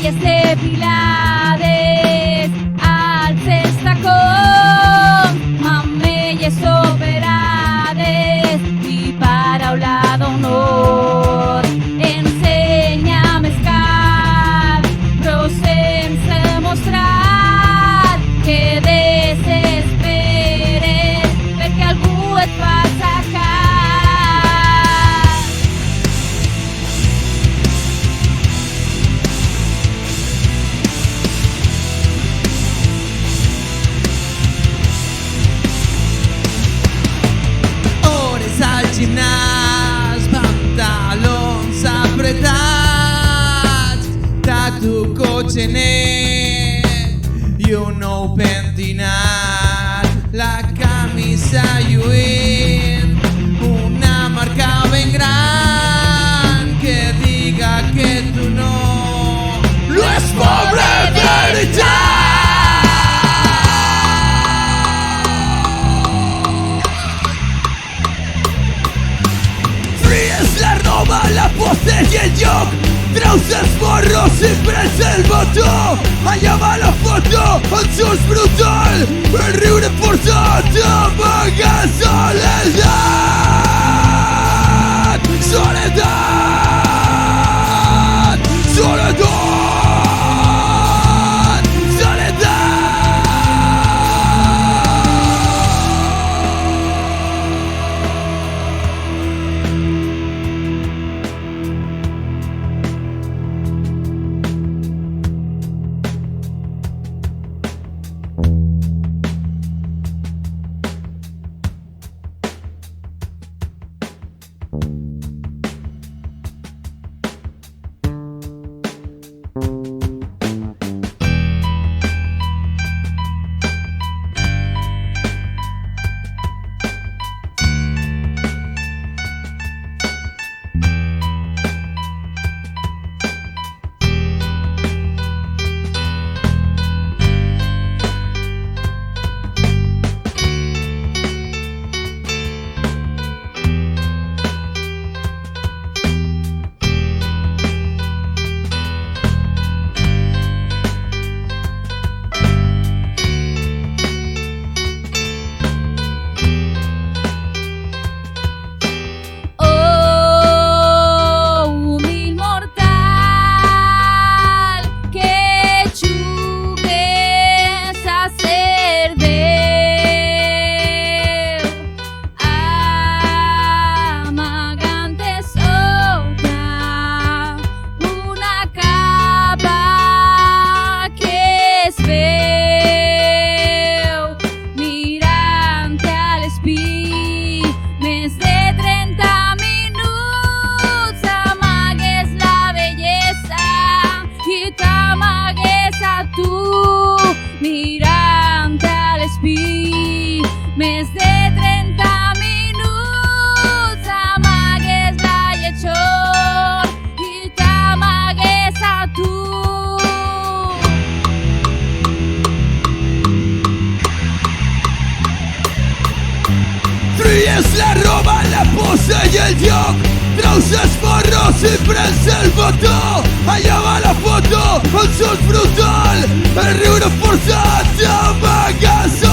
Leyes de Pilades, alces tacón, mamelles operades, y para un lado honor. Ensenya'm escar, però sense mostrar que desesperes perquè algú et fa sacar. Hores al gimnàs, pantalons apretats, tatu cotxe net i un nou pentinat, la camisa lluint, una marca ben gran que diga que tu no és pobre de veritat. Tries la roba, la pose i el lloc, treus els morros i prens el botó. Allà va la foto, el sus brutal, el riure forçat, amaga soledat. Soledat, soledat, soledat. Mirant a l'espí, més de 30 minuts, amagues la lletjor i t'amagues a tu. Tries la roba, la pose i el lloc, treus els morros i prens el botó. Allà va la foto, el sus brutal, el riure forçat, t'amagues